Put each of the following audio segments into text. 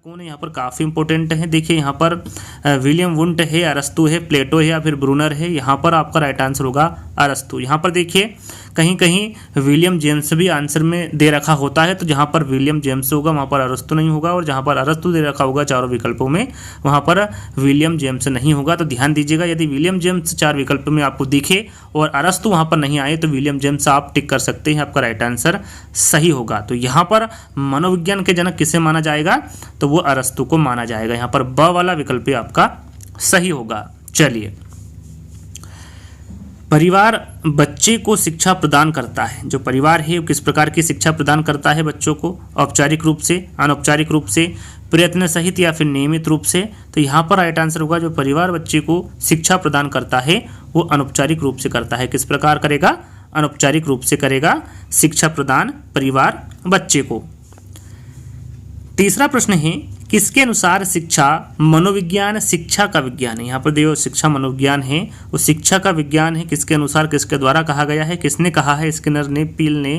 कौन है यहाँ पर, काफ़ी इंपॉर्टेंट है। देखिए यहाँ पर विलियम वुंट है, अरस्तु है, प्लेटो है या फिर ब्रूनर है। यहाँ पर आपका राइट आंसर होगा अरस्तु। यहाँ पर देखिए कहीं कहीं विलियम जेम्स भी आंसर में दे रखा होता है, तो जहाँ पर विलियम जेम्स होगा वहाँ पर अरस्तु नहीं होगा, और जहाँ पर अरस्तु दे रखा होगा चारों विकल्पों में वहाँ पर विलियम जेम्स नहीं होगा। तो ध्यान दीजिएगा, यदि विलियम जेम्स 4 विकल्प में आपको दिखे और अरस्तु वहाँ पर नहीं आए तो विलियम जेम्स आप टिक कर सकते हैं, आपका राइट आंसर सही होगा। तो यहाँ पर मनोविज्ञान के जनक किसे माना जाएगा, तो वो अरस्तु को माना जाएगा। यहाँ पर ब वाला विकल्प आपका सही होगा। चलिए, परिवार बच्चे को शिक्षा प्रदान करता है। जो परिवार है वो किस प्रकार की शिक्षा प्रदान करता है बच्चों को, औपचारिक रूप से, अनौपचारिक रूप से, प्रयत्न सहित या फिर नियमित रूप से। तो यहाँ पर राइट आंसर होगा जो परिवार बच्चे को शिक्षा प्रदान करता है वो अनौपचारिक रूप से करता है। किस प्रकार करेगा, अनौपचारिक रूप से करेगा शिक्षा प्रदान परिवार बच्चे को। तीसरा प्रश्न है, किसके अनुसार शिक्षा मनोविज्ञान शिक्षा का विज्ञान है। यहाँ पर देखो शिक्षा मनोविज्ञान है वो शिक्षा का विज्ञान है। किसके अनुसार, किसके द्वारा कहा गया है, किसने कहा है, स्किनर ने, पिल ने,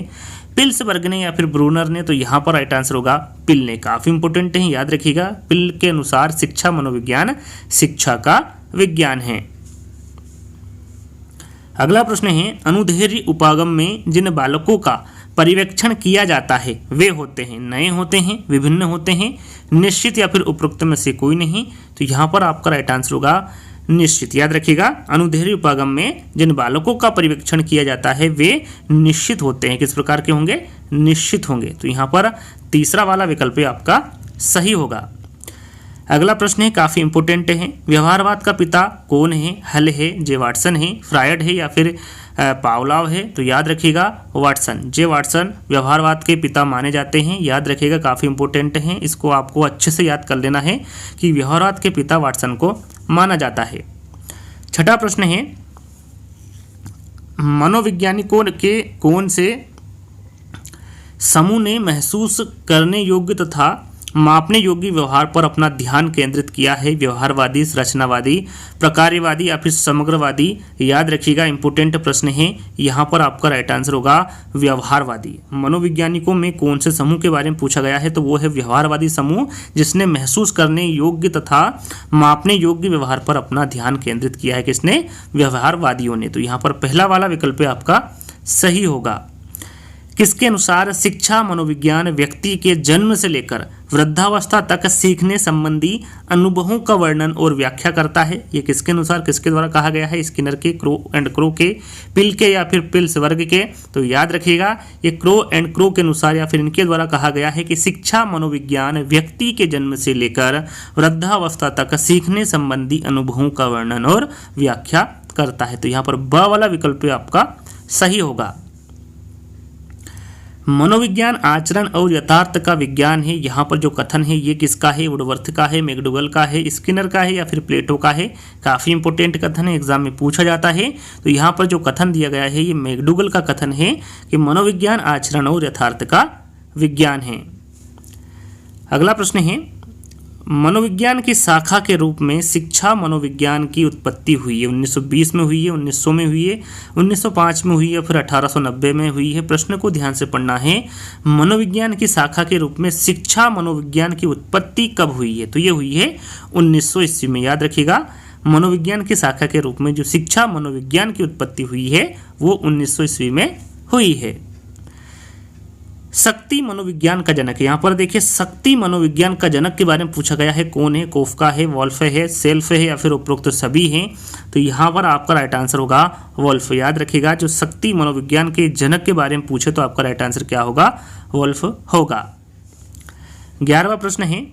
पिल्सबर्ग ने या फिर ब्रूनर ने। तो यहाँ पर राइट आंसर होगा पिल ने। काफ़ी इंपॉर्टेंट है, याद रखिएगा, पिल के अनुसार शिक्षा मनोविज्ञान शिक्षा का विज्ञान है। अगला प्रश्न है, अनुदैर्ध्य उपागम में जिन बालकों का पर्यवेक्षण किया जाता है वे होते हैं, नए होते हैं, विभिन्न होते हैं, निश्चित या फिर उपरोक्त में से कोई नहीं। तो यहाँ पर आपका राइट आंसर होगा निश्चित। याद रखिएगा, अनुदैर्ध्य उपागम में जिन बालकों का पर्यवेक्षण किया जाता है वे निश्चित होते हैं। किस प्रकार के होंगे, निश्चित होंगे। तो यहाँ पर तीसरा वाला विकल्प आपका सही होगा। अगला प्रश्न है, काफ़ी इंपॉर्टेंट है, व्यवहारवाद का पिता कौन है, हल है, जे वाटसन है, फ्रायड है या फिर पावलोव है। तो याद रखिएगा वाटसन, जे वाटसन व्यवहारवाद के पिता माने जाते हैं। याद रखिएगा, काफ़ी इंपॉर्टेंट है, इसको आपको अच्छे से याद कर लेना है कि व्यवहारवाद के पिता वाटसन को माना जाता है। छठा प्रश्न है, मनोवैज्ञानिकों के कौन से समूह ने महसूस करने योग्य तथा मापने योग्य व्यवहार पर अपना ध्यान केंद्रित किया है, व्यवहारवादी, संरचनावादी, प्रकार्यवादी या फिर समग्रवादी। याद रखिएगा, इंपॉर्टेंट प्रश्न है, यहाँ पर आपका राइट आंसर होगा व्यवहारवादी। मनोवैज्ञानिकों में कौन से समूह के बारे में पूछा गया है, तो वो है व्यवहारवादी समूह, जिसने महसूस करने योग्य तथा मापने योग्य व्यवहार पर अपना ध्यान केंद्रित किया है। किसने, व्यवहारवादियों ने। तो यहाँ पर पहला वाला विकल्प आपका सही होगा। किसके अनुसार शिक्षा मनोविज्ञान व्यक्ति के जन्म से लेकर वृद्धावस्था तक सीखने संबंधी अनुभवों का वर्णन और व्याख्या करता है। ये किसके अनुसार, किसके द्वारा कहा गया है, स्किनर के, क्रो एंड क्रो के, पिल के या फिर पिल्सबर्ग के। तो याद रखिएगा, ये क्रो एंड क्रो के अनुसार या फिर इनके द्वारा कहा गया है कि शिक्षा मनोविज्ञान व्यक्ति के जन्म से लेकर वृद्धावस्था तक सीखने संबंधी अनुभवों का वर्णन और व्याख्या करता है। तो यहाँ पर ब वाला विकल्प आपका सही होगा। मनोविज्ञान आचरण और यथार्थ का विज्ञान है। यहाँ पर जो कथन है ये किसका है, वुडवर्थ का है, मैकडूगल का है, स्किनर का है या फिर प्लेटो का है। काफ़ी इंपॉर्टेंट कथन है, एग्जाम में पूछा जाता है। तो यहाँ पर जो कथन दिया गया है ये मैकडूगल का कथन है कि मनोविज्ञान आचरण और यथार्थ का विज्ञान है। अगला प्रश्न है, मनोविज्ञान की शाखा के रूप में शिक्षा मनोविज्ञान की उत्पत्ति हुई है। 1920 में हुई है, 1900 में हुई है, 1905 में हुई है, फिर 1890 में हुई है। प्रश्न को ध्यान से पढ़ना है, मनोविज्ञान की शाखा के रूप में शिक्षा मनोविज्ञान की उत्पत्ति कब हुई है, तो ये हुई है 1900 ईस्वी में। याद रखिएगा, मनोविज्ञान की शाखा के रूप में जो शिक्षा मनोविज्ञान की उत्पत्ति हुई है वो 1900 ईस्वी में हुई है। शक्ति मनोविज्ञान का जनक है। यहाँ पर देखिए, शक्ति मनोविज्ञान का जनक के बारे में पूछा गया है, कौन है, कोफका है, वॉल्फ है, सेल्फ है या फिर उपरोक्त सभी हैं। तो यहाँ पर आपका राइट आंसर होगा वॉल्फ। याद रखिएगा, जो शक्ति मनोविज्ञान के जनक के बारे में पूछे तो आपका राइट आंसर क्या होगा, वॉल्फ होगा। 11वां प्रश्न है,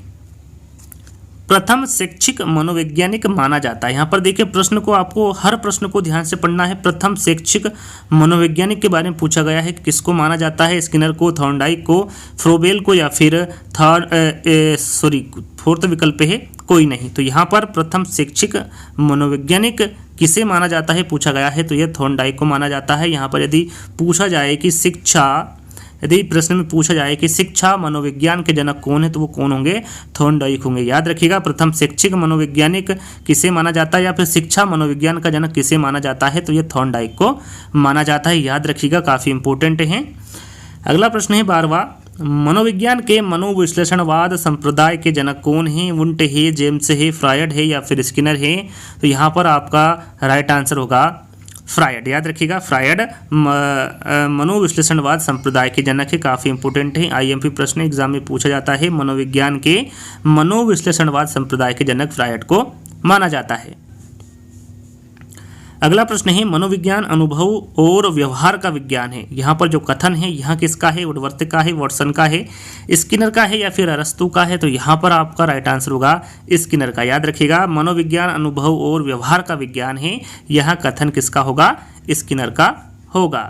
प्रथम शैक्षिक मनोवैज्ञानिक माना जाता है। यहाँ पर देखिए प्रश्न को आपको हर प्रश्न को ध्यान से पढ़ना है। प्रथम शैक्षिक मनोवैज्ञानिक के बारे में पूछा गया है, किसको माना जाता है, स्किनर को, थॉर्नडाइक को, फ्रोबेल को या फिर फोर्थ विकल्प है कोई नहीं। तो यहाँ पर प्रथम शैक्षिक मनोवैज्ञानिक किसे माना जाता है पूछा गया है, तो यह थॉर्नडाइक को माना जाता है। यहाँ पर यदि पूछा जाए कि यदि प्रश्न में पूछा जाए कि शिक्षा मनोविज्ञान के जनक कौन है तो वो कौन होंगे, थॉर्नडाइक होंगे। याद रखिएगा, प्रथम शैक्षिक मनोवैज्ञानिक किसे माना जाता है या फिर शिक्षा मनोविज्ञान का जनक किसे माना जाता है, तो ये थॉर्नडाइक को माना जाता है। याद रखिएगा, काफ़ी इंपॉर्टेंट है। अगला प्रश्न है 12वां, मनोविज्ञान के मनोविश्लेषणवाद संप्रदाय के जनक कौन हैं? वुंट है, जेम्स है, फ्रायड है या फिर स्किनर है? तो यहाँ पर आपका राइट आंसर होगा फ्रायड। याद रखिएगा, फ्रायड मनोविश्लेषणवाद संप्रदाय के जनक है। काफ़ी इंपॉर्टेंट है, आईएमपी प्रश्न एग्जाम में पूछा जाता है। मनोविज्ञान के मनोविश्लेषणवाद संप्रदाय के जनक फ्रायड को माना जाता है। अगला प्रश्न है, मनोविज्ञान अनुभव और व्यवहार का विज्ञान है। यहाँ पर जो कथन है यहाँ किसका है? वुडवर्थ का है, वॉटसन का है, स्किनर का है या फिर अरस्तू का है? तो यहाँ पर आपका राइट आंसर होगा स्किनर का। याद रखिएगा, मनोविज्ञान अनुभव और व्यवहार का विज्ञान है, यह कथन किसका होगा? स्किनर का होगा।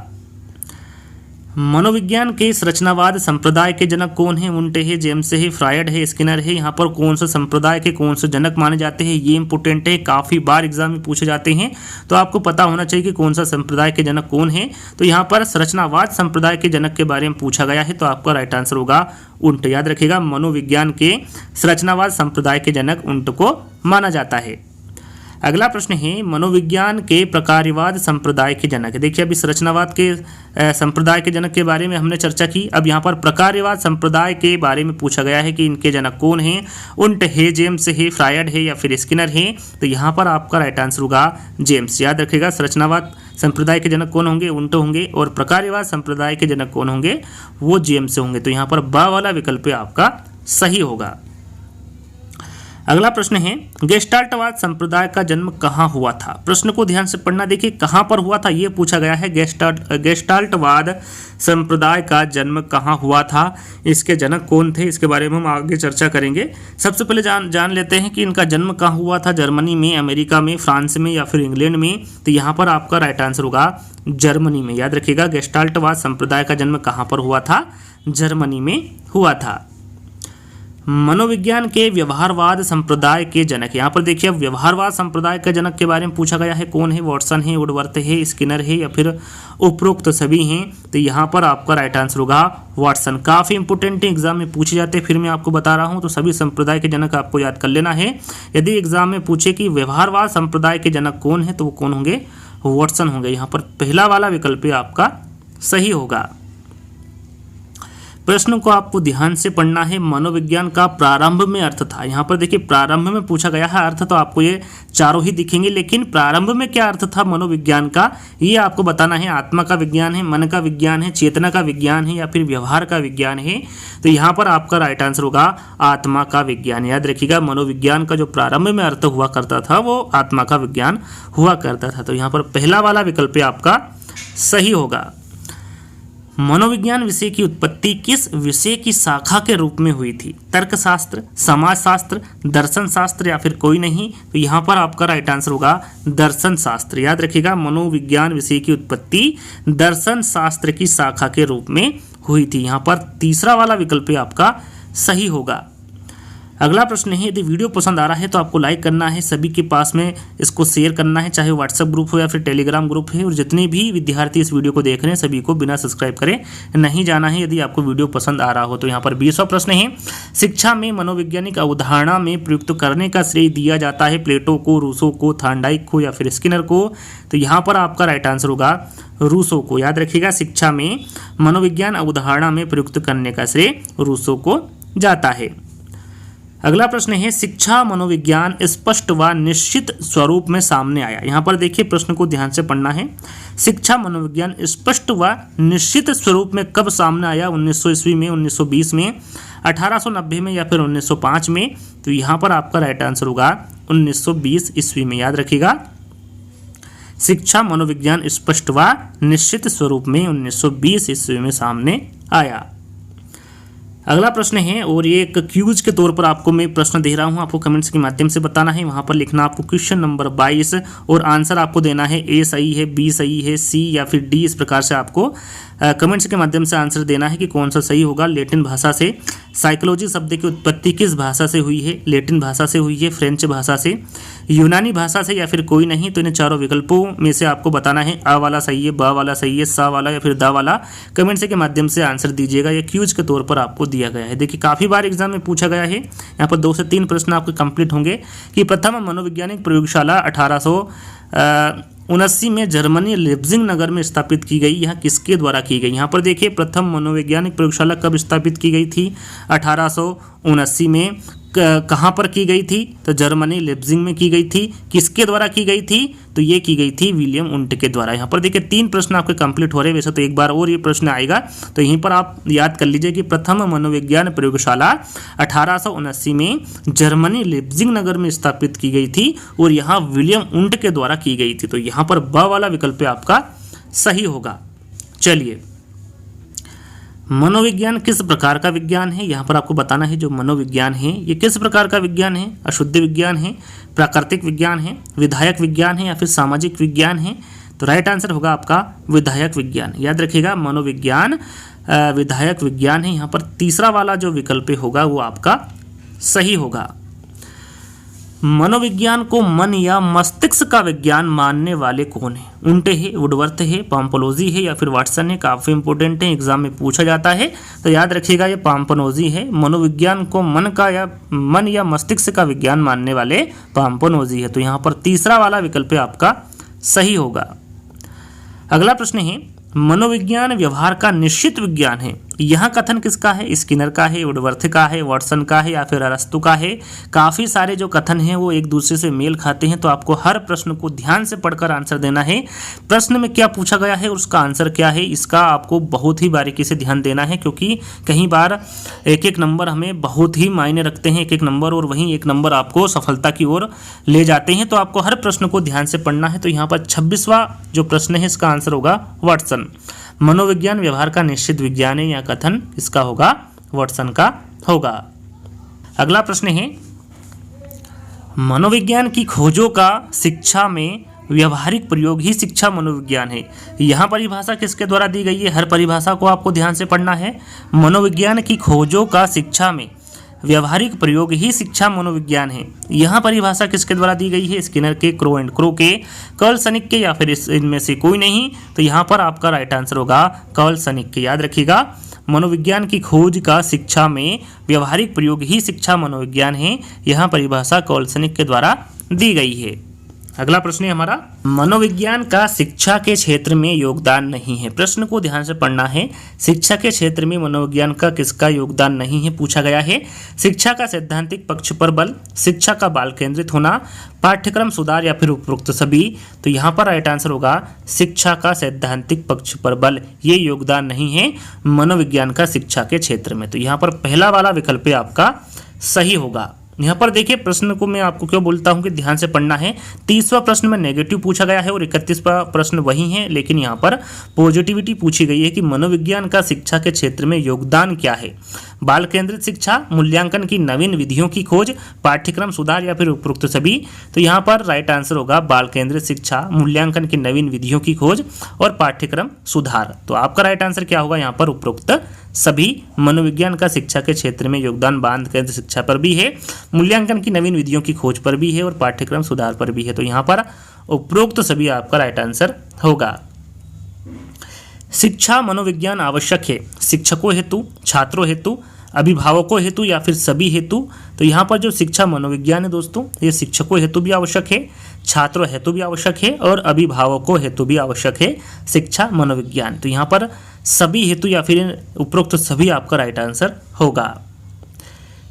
मनोविज्ञान के संरचनावाद संप्रदाय के जनक कौन है? वुंट है, जेम्स है, फ्रायड है, स्किनर है। यहाँ पर कौन से संप्रदाय के कौन से जनक माने जाते हैं? ये इंपॉर्टेंट है, काफ़ी बार एग्जाम में पूछे जाते हैं, तो आपको पता होना चाहिए कि कौन सा संप्रदाय के जनक कौन है। तो यहाँ पर संरचनावाद संप्रदाय के जनक के बारे में पूछा गया है, तो आपका राइट आंसर होगा उंट। याद रखिएगा, मनोविज्ञान के संरचनावाद संप्रदाय के जनक उंट को माना जाता है। अगला प्रश्न है, मनोविज्ञान के प्रकार्यवाद संप्रदाय के जनक। देखिए, अभी संरचनावाद के संप्रदाय के जनक के बारे में हमने चर्चा की, अब यहाँ पर प्रकार्यवाद संप्रदाय के बारे में पूछा गया है कि इनके जनक कौन हैं? उंट है, जेम्स है, फ्रायड है या फिर स्किनर है? तो यहाँ पर आपका राइट आंसर होगा जेम्स। याद रखिएगा, संरचनावाद संप्रदाय के जनक कौन होंगे? उंट होंगे, और प्रकार्यवाद संप्रदाय के जनक कौन होंगे? वो जेम्स होंगे। तो यहाँ पर ब वाला विकल्प आपका सही होगा। अगला प्रश्न है, गेस्टाल्टवाद संप्रदाय का जन्म कहाँ हुआ था? प्रश्न को ध्यान से पढ़ना। देखिए, कहाँ पर हुआ था ये पूछा गया है। गेस्टाल्टवाद संप्रदाय का जन्म कहाँ हुआ था, इसके जनक कौन थे, इसके बारे में हम आगे चर्चा करेंगे। सबसे पहले जान लेते हैं कि इनका जन्म कहाँ हुआ था। जर्मनी में, अमेरिका में, फ्रांस में या फिर इंग्लैंड में? तो यहाँ पर आपका राइट आंसर होगा जर्मनी में। याद रखिएगा, गेस्टाल्टवाद संप्रदाय का जन्म कहाँ पर हुआ था? जर्मनी में हुआ था। मनोविज्ञान के व्यवहारवाद संप्रदाय के जनक। यहाँ पर देखिए, व्यवहारवाद संप्रदाय के जनक के बारे में पूछा गया है, कौन है? वॉटसन है, वुडवर्थ है, स्किनर है या फिर उपरोक्त सभी हैं? तो यहाँ पर आपका राइट आंसर होगा वॉटसन। काफ़ी इंपॉर्टेंट एग्जाम में पूछे जाते हैं, फिर मैं आपको बता रहा हूँ, तो सभी संप्रदाय के जनक आपको याद कर लेना है। यदि एग्जाम में पूछे कि व्यवहारवाद संप्रदाय के जनक कौन है, तो वो कौन होंगे? वॉटसन होंगे। यहाँ पर पहला वाला विकल्प आपका सही होगा। प्रश्न को आपको ध्यान से पढ़ना है। मनोविज्ञान का प्रारंभ में अर्थ था। यहाँ पर देखिए, प्रारंभ में पूछा गया है, अर्थ तो आपको ये चारों ही दिखेंगे, लेकिन प्रारंभ में क्या अर्थ था मनोविज्ञान का, ये आपको बताना है। आत्मा का विज्ञान है, मन का विज्ञान है, चेतना का विज्ञान है या फिर व्यवहार का विज्ञान है? तो यहाँ पर आपका राइट आंसर होगा आत्मा का विज्ञान। याद रखिएगा, मनोविज्ञान का जो प्रारंभ में अर्थ हुआ करता था वो आत्मा का विज्ञान हुआ करता था। तो यहाँ पर पहला वाला विकल्प आपका सही होगा। मनोविज्ञान विषय की उत्पत्ति किस विषय की शाखा के रूप में हुई थी? तर्कशास्त्र, समाजशास्त्र, दर्शन शास्त्र या फिर कोई नहीं? तो यहाँ पर आपका राइट आंसर होगा दर्शन शास्त्र। याद रखिएगा, मनोविज्ञान विषय की उत्पत्ति दर्शन शास्त्र की शाखा के रूप में हुई थी। यहाँ पर तीसरा वाला विकल्प आपका सही होगा। अगला प्रश्न है, यदि वीडियो पसंद आ रहा है तो आपको लाइक करना है, सभी के पास में इसको शेयर करना है, चाहे व्हाट्सएप ग्रुप हो या फिर टेलीग्राम ग्रुप है, और जितने भी विद्यार्थी इस वीडियो को देख रहे हैं सभी को बिना सब्सक्राइब करे नहीं जाना है यदि आपको वीडियो पसंद आ रहा हो। तो यहाँ पर 20वां प्रश्न है, शिक्षा में मनोवैज्ञानिक अवधारणा में प्रयुक्त करने का श्रेय दिया जाता है प्लेटो को, रूसो को, थार्नडाइक को या फिर स्किनर को? तो यहाँ पर आपका राइट आंसर होगा रूसो को। याद रखिएगा, शिक्षा में मनोविज्ञान अवधारणा में प्रयुक्त करने का श्रेय रूसो को जाता है। अगला प्रश्न है, शिक्षा मनोविज्ञान स्पष्ट व निश्चित स्वरूप में सामने आया। यहाँ पर देखिए, प्रश्न को ध्यान से पढ़ना है। शिक्षा मनोविज्ञान स्पष्ट व निश्चित स्वरूप में कब सामने आया? 1900 ईस्वी में, 1920 में, 1890 में या फिर 1905 में? तो यहाँ पर आपका राइट आंसर होगा 1920 ईस्वी में। याद रखिएगा, शिक्षा मनोविज्ञान स्पष्ट व निश्चित स्वरूप में 1920 ईस्वी में सामने आया। अगला प्रश्न है, और ये एक क्यूज के तौर पर आपको मैं प्रश्न दे रहा हूँ, आपको कमेंट्स के माध्यम से बताना है। वहाँ पर लिखना आपको क्वेश्चन नंबर 22 और आंसर आपको देना है ए सही है, बी सही है, सी या फिर डी। इस प्रकार से आपको कमेंट्स के माध्यम से आंसर देना है कि कौन सा सही होगा। लैटिन भाषा से साइकोलॉजी शब्द की उत्पत्ति किस भाषा से हुई है? लैटिन भाषा से हुई है, फ्रेंच भाषा से, यूनानी भाषा से या फिर कोई नहीं? तो इन चारों विकल्पों में से आपको बताना है आ वाला सही है, ब वाला सही है, सा वाला या फिर दा वाला। कमेंट्स के माध्यम से आंसर दीजिएगा, यह क्यूज के तौर पर आपको दिया गया है। देखिए, काफ़ी बार एग्जाम में पूछा गया है। यहाँ पर 2 से 3 प्रश्न आपके कंप्लीट होंगे कि प्रथम मनोवैज्ञानिक प्रयोगशाला 1979 में जर्मनी लेप्जिग नगर में स्थापित की गई। यह किसके द्वारा की गई? यहाँ पर देखिए प्रथम मनोवैज्ञानिक प्रयोगशाला कब स्थापित की गई थी? 1879 में। कहाँ पर की गई थी? तो जर्मनी लेप्जिग में की गई थी। किसके द्वारा की गई थी? तो ये की गई थी विलियम उंट के द्वारा। यहाँ पर देखिए 3 प्रश्न आपके कंप्लीट हो रहे हैं। वैसे तो एक बार और ये प्रश्न आएगा, तो यहीं पर आप याद कर लीजिए कि प्रथम मनोविज्ञान प्रयोगशाला 1879 में जर्मनी लेप्जिग नगर में स्थापित की गई थी और यहाँ विलियम उंट के द्वारा की गई थी। तो यहाँ पर ब वाला विकल्प आपका सही होगा। चलिए, मनोविज्ञान किस प्रकार का विज्ञान है? यहाँ पर आपको बताना है जो मनोविज्ञान है ये किस प्रकार का विज्ञान है। अशुद्ध विज्ञान है, प्राकृतिक विज्ञान है, विधायक विज्ञान है या फिर सामाजिक विज्ञान है? तो राइट आंसर होगा आपका विधायक विज्ञान। याद रखिएगा मनोविज्ञान विधायक विज्ञान है। यहाँ पर तीसरा वाला जो विकल्प होगा वो आपका सही होगा। मनोविज्ञान को मन या मस्तिष्क का विज्ञान मानने वाले कौन है? उंटे है, वुडवर्थ है, पाम्पनोजी है या फिर वाटसन है? काफ़ी इंपॉर्टेंट है, एग्जाम में पूछा जाता है, तो याद रखिएगा ये पाम्पनोजी है। मनोविज्ञान को मन या मस्तिष्क का विज्ञान मानने वाले पाम्पनोजी है। तो यहाँ पर तीसरा वाला विकल्प आपका सही होगा। अगला प्रश्न है, मनोविज्ञान व्यवहार का निश्चित विज्ञान है। यह कथन किसका है? स्किनर का है, वुडवर्थ का है, वाटसन का है या फिर अरस्तु का है? काफ़ी सारे जो कथन हैं वो एक दूसरे से मेल खाते हैं, तो आपको हर प्रश्न को ध्यान से पढ़कर आंसर देना है। प्रश्न में क्या पूछा गया है और उसका आंसर क्या है, इसका आपको बहुत ही बारीकी से ध्यान देना है, क्योंकि कई बार एक एक नंबर हमें बहुत ही मायने रखते हैं, एक एक नंबर, और वहीं एक नंबर आपको सफलता की ओर ले जाते हैं। तो आपको हर प्रश्न को ध्यान से पढ़ना है। तो यहाँ पर 26वां जो प्रश्न है इसका आंसर होगा वाटसन। मनोविज्ञान व्यवहार का निश्चित विज्ञान है, यह कथन इसका होगा वाटसन का होगा। अगला प्रश्न है, मनोविज्ञान की खोजों का शिक्षा में व्यवहारिक प्रयोग ही शिक्षा मनोविज्ञान है। यह परिभाषा किसके द्वारा दी गई है? हर परिभाषा को आपको ध्यान से पढ़ना है। मनोविज्ञान की खोजों का शिक्षा में व्यवहारिक प्रयोग ही शिक्षा मनोविज्ञान है। यह परिभाषा किसके द्वारा दी गई है? स्किनर के, क्रो एंड क्रो के, कर्ल सनिक के या फिर इनमें से कोई नहीं? तो यहाँ पर आपका राइट आंसर होगा कर्ल सनिक के। याद रखिएगा मनोविज्ञान की खोज का शिक्षा में व्यवहारिक प्रयोग ही शिक्षा मनोविज्ञान है। यह परिभाषा कर्ल सनिक के द्वारा दी गई है। अगला प्रश्न है हमारा, मनोविज्ञान का शिक्षा के क्षेत्र में योगदान नहीं है। प्रश्न को ध्यान से पढ़ना है। शिक्षा के क्षेत्र में मनोविज्ञान का किसका योगदान नहीं है पूछा गया है। शिक्षा का सैद्धांतिक पक्ष पर बल, शिक्षा का बाल केंद्रित होना, पाठ्यक्रम सुधार या फिर उपरोक्त सभी? तो यहाँ पर राइट आंसर होगा शिक्षा का सैद्धांतिक पक्ष पर बल। ये योगदान नहीं है मनोविज्ञान का शिक्षा के क्षेत्र में। तो यहाँ पर पहला वाला विकल्प आपका सही होगा। यहाँ पर देखिए प्रश्न को मैं आपको क्यों बोलता हूँ कि ध्यान से पढ़ना है। 30वां प्रश्न में नेगेटिव पूछा गया है और 31वां प्रश्न वही है, लेकिन यहाँ पर पॉजिटिविटी पूछी गई है कि मनोविज्ञान का शिक्षा के क्षेत्र में योगदान क्या है। बाल केंद्रित शिक्षा, मूल्यांकन की नवीन विधियों की खोज, पाठ्यक्रम सुधार या फिर उपरोक्त सभी? तो यहाँ पर राइट आंसर होगा बाल केंद्रित शिक्षा, मूल्यांकन की नवीन विधियों की खोज और पाठ्यक्रम सुधार। तो आपका राइट आंसर क्या होगा? यहाँ पर उपरोक्त सभी। मनोविज्ञान का शिक्षा के क्षेत्र में योगदान बाल केंद्रित शिक्षा पर भी है, मूल्यांकन की नवीन विधियों की खोज पर भी है और पाठ्यक्रम सुधार पर भी है। तो यहाँ पर उपरोक्त सभी आपका राइट आंसर होगा। शिक्षा मनोविज्ञान आवश्यक है शिक्षकों हेतु, छात्रों हेतु, अभिभावकों हेतु या फिर सभी हेतु? तो यहाँ पर जो शिक्षा मनोविज्ञान है दोस्तों, ये शिक्षकों हेतु भी आवश्यक है, छात्रों हेतु भी आवश्यक है और अभिभावकों हेतु भी आवश्यक है शिक्षा मनोविज्ञान। तो यहाँ पर सभी हेतु या फिर उपरोक्त सभी आपका राइट आंसर होगा।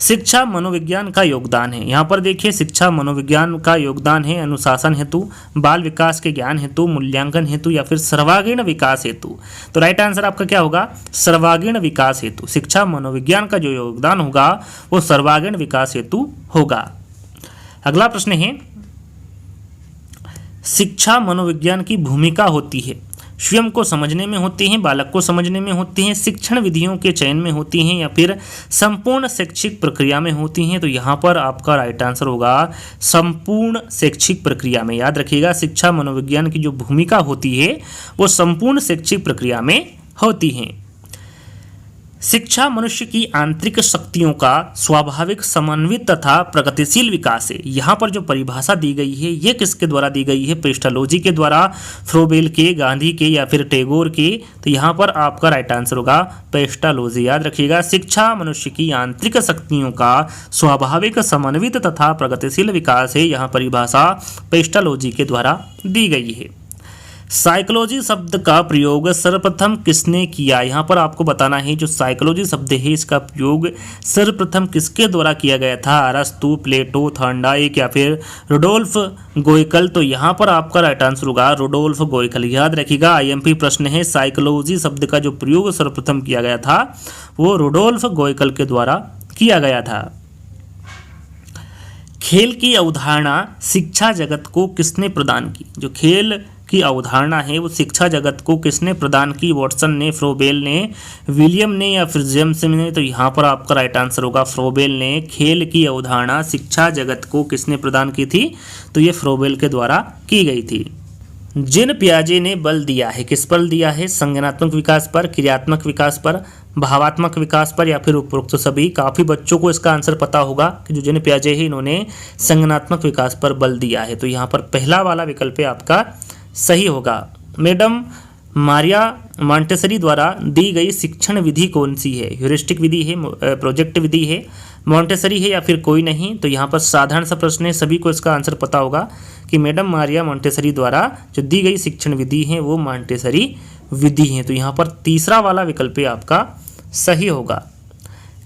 शिक्षा मनोविज्ञान का योगदान है। यहाँ पर देखिए शिक्षा मनोविज्ञान का योगदान है अनुशासन हेतु, बाल विकास के ज्ञान हेतु, मूल्यांकन हेतु या फिर सर्वांगीण विकास हेतु? तो राइट आंसर आपका क्या होगा? सर्वांगीण विकास हेतु। शिक्षा मनोविज्ञान का जो योगदान होगा वो सर्वांगीण विकास हेतु होगा। अगला प्रश्न है, शिक्षा मनोविज्ञान की भूमिका होती है स्वयं को समझने में होती हैं, बालक को समझने में होती हैं, शिक्षण विधियों के चयन में होती हैं या फिर संपूर्ण शैक्षिक प्रक्रिया में होती हैं? तो यहाँ पर आपका राइट आंसर होगा संपूर्ण शैक्षिक प्रक्रिया में। याद रखिएगा शिक्षा मनोविज्ञान की जो भूमिका होती है वो संपूर्ण शैक्षिक प्रक्रिया में होती है। शिक्षा मनुष्य की आंतरिक शक्तियों का स्वाभाविक समन्वित तथा प्रगतिशील विकास है। यहाँ पर जो परिभाषा दी गई है ये किसके द्वारा दी गई है? पेस्टालोजी के द्वारा, फ्रोबेल के, गांधी के या फिर टैगोर के? तो यहाँ पर आपका राइट आंसर होगा पेस्टालोजी। याद रखिएगा शिक्षा मनुष्य की आंतरिक शक्तियों का स्वाभाविक समन्वित तथा प्रगतिशील विकास है। यहाँ परिभाषा पेस्टालोजी के द्वारा दी गई है। साइकोलॉजी शब्द का प्रयोग सर्वप्रथम किसने किया? यहाँ पर आपको बताना है जो साइकोलॉजी शब्द है इसका प्रयोग सर्वप्रथम किसके द्वारा किया गया था? अरस्तु, प्लेटो, थॉर्नडाइक या फिर रुडोल्फ गोयकल? तो यहाँ पर आपका राइट आंसर होगा रुडोल्फ गोयकल। याद रखिएगा, आईएमपी प्रश्न है, साइकोलॉजी शब्द का जो प्रयोग सर्वप्रथम किया गया था वो रुडोल्फ गोयकल के द्वारा किया गया था। खेल की अवधारणा शिक्षा जगत को किसने प्रदान की? जो खेल की अवधारणा है वो शिक्षा जगत को किसने प्रदान की? वॉटसन ने, फ्रोबेल ने, विलियम ने या फिर जेम्स ने? तो यहाँ पर आपका राइट आंसर होगा फ्रोबेल ने। खेल की अवधारणा शिक्षा जगत को किसने प्रदान की थी? तो ये फ्रोबेल के द्वारा की गई थी। जिन पियाजे ने बल दिया है, किस पर दिया है? संज्ञानात्मक विकास पर, क्रियात्मक विकास पर, भावात्मक विकास पर या फिर उपरोक्त सभी? काफ़ी बच्चों को इसका आंसर पता होगा कि जो जिन पियाजे है इन्होंने संज्ञानात्मक विकास पर बल दिया है। तो यहाँ पर पहला वाला विकल्प आपका सही होगा। मैडम मारिया मॉन्टेसरी द्वारा दी गई शिक्षण विधि कौन सी है? ह्यूरिस्टिक विधि है, प्रोजेक्ट विधि है, मॉन्टेसरी है या फिर कोई नहीं? तो यहाँ पर साधारण सा प्रश्न है, सभी को इसका आंसर पता होगा कि मैडम मारिया मॉन्टेसरी द्वारा जो दी गई शिक्षण विधि है वो मॉन्टेसरी विधि है। तो यहाँ पर तीसरा वाला विकल्प आपका सही होगा।